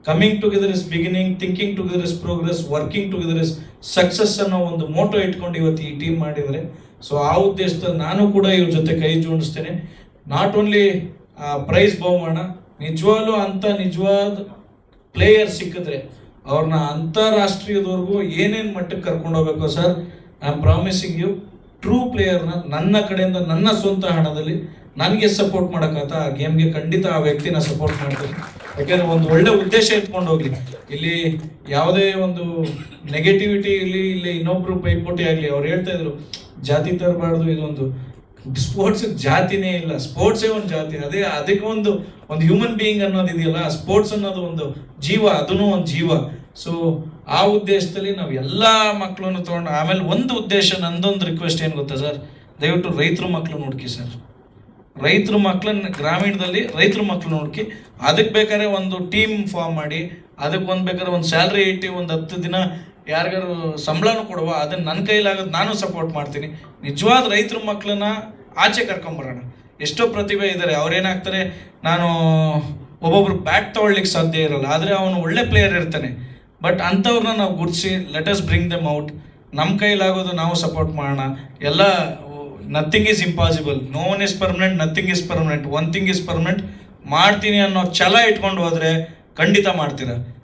Coming together is beginning, thinking together is progress, working together is success ಅನ್ನೋ ಒಂದು Moto ಇಟ್ಕೊಂಡು ಇವತ್ತು ಈ ಟೀಮ್ ಮಾಡಿದರೆ. ಸೊ ಆ ಉದ್ದೇಶದಲ್ಲಿ ನಾನು ಕೂಡ ಇವ್ರ ಜೊತೆ ಕೈ ಜೋಡಿಸ್ತೇನೆ. ನಾಟ್ ಓನ್ಲಿ ಪ್ರೈಸ್ ಬಹುಮಾನ, ನಿಜವಾಗ್ಲೂ ಅಂತ ನಿಜವಾದ ಪ್ಲೇಯರ್ ಸಿಕ್ಕಿದ್ರೆ ಅವ್ರನ್ನ ಅಂತಾರಾಷ್ಟ್ರೀಯದವರೆಗೂ ಏನೇನು ಮಟ್ಟಕ್ಕೆ ಕರ್ಕೊಂಡು ಹೋಗ್ಬೇಕು sir, I am promising you, true ಪ್ಲೇಯರ್ನ ನನ್ನ ಕಡೆಯಿಂದ ನನ್ನ ಸ್ವಂತ ಹಣದಲ್ಲಿ ನನಗೆ ಸಪೋರ್ಟ್ ಮಾಡೋಕ್ಕಾತ ಆ ಗೇಮ್ಗೆ ಖಂಡಿತ ಆ ವ್ಯಕ್ತಿನ ಸಪೋರ್ಟ್ ಮಾಡ್ತೀನಿ. ಯಾಕೆಂದರೆ ಒಂದು ಒಳ್ಳೆ ಉದ್ದೇಶ ಇಟ್ಕೊಂಡು ಹೋಗ್ಲಿ. ಇಲ್ಲಿ ಯಾವುದೇ ಒಂದು ನೆಗೆಟಿವಿಟಿ ಇಲ್ಲಿ ಇನ್ನೊಬ್ರು ಪೈಪೋಟಿ ಆಗಲಿ. ಅವ್ರು ಹೇಳ್ತಾ ಇದ್ರು ಜಾತಿ ತರಬಾರ್ದು, ಇದೊಂದು ಸ್ಪೋರ್ಟ್ಸ್ ಜಾತಿನೇ ಇಲ್ಲ, ಸ್ಪೋರ್ಟ್ಸೇ ಒಂದು ಜಾತಿ. ಅದಕ್ಕೆ ಒಂದು ಹ್ಯೂಮನ್ ಬೀಯಿಂಗ್ ಅನ್ನೋದು ಇದೆಯಲ್ಲ, ಸ್ಪೋರ್ಟ್ಸ್ ಅನ್ನೋದು ಒಂದು ಜೀವ, ಅದೂ ಒಂದು ಜೀವ. ಸೊ ಆ ಉದ್ದೇಶದಲ್ಲಿ ನಾವು ಎಲ್ಲ ಮಕ್ಕಳನ್ನು ತೊಗೊಂಡು, ಆಮೇಲೆ ಒಂದು ಉದ್ದೇಶ, ನಂದೊಂದು ರಿಕ್ವೆಸ್ಟ್ ಏನು ಗೊತ್ತಾ ಸರ್, ದಯವಿಟ್ಟು ರೈತರ ಮಕ್ಕಳು ನೋಡ್ಕಿ ಸರ್. ರೈತರ ಮಕ್ಕಳನ್ನ ಗ್ರಾಮೀಣದಲ್ಲಿ ರೈತರ ಮಕ್ಕಳು ನೋಡ್ಕಿ, ಅದಕ್ಕೆ ಬೇಕಾದ್ರೆ ಒಂದು ಟೀಮ್ ಫಾರ್ಮ್ ಮಾಡಿ, ಅದಕ್ಕೆ ಬೇಕಾದ್ರೆ ಒಂದು ಸ್ಯಾಲ್ರಿ ಇಟ್ಟು ಒಂದು 10 ದಿನ ಯಾರಿಗಾರು ಸಂಬಳನೂ ಕೊಡುವ, ಅದನ್ನು ನನ್ನ ಕೈಲಾಗೋದು ನಾನು ಸಪೋರ್ಟ್ ಮಾಡ್ತೀನಿ. ನಿಜವಾದ ರೈತರ ಮಕ್ಕಳನ್ನ ಆಚೆ ಕರ್ಕೊಂಬರೋಣ. ಎಷ್ಟೋ ಪ್ರತಿಭೆ ಇದ್ದಾರೆ, ಅವ್ರೇನಾಗ್ತಾರೆ, ನಾನು ಒಬ್ಬೊಬ್ರು ಬ್ಯಾಟ್ ತೊಗೊಳ್ಲಿಕ್ಕೆ ಸಾಧ್ಯ ಇರಲ್ಲ, ಆದರೆ ಅವನು ಒಳ್ಳೆ ಪ್ಲೇಯರ್ ಇರ್ತಾನೆ. ಬಟ್ ಅಂಥವ್ರನ್ನ ನಾವು ಗುರ್ತಿಸಿ let us bring them out. ನಮ್ಮ ಕೈಲಾಗೋದು ನಾವು ಸಪೋರ್ಟ್ ಮಾಡೋಣ. ಎಲ್ಲ nothing is impossible, no one is permanent, nothing is permanent, one thing is permanent. ಮಾಡ್ತೀನಿ ಅನ್ನೋ ಛಲ ಇಟ್ಕೊಂಡು ಹೋದರೆ ಖಂಡಿತ ಮಾಡ್ತೀರಾ.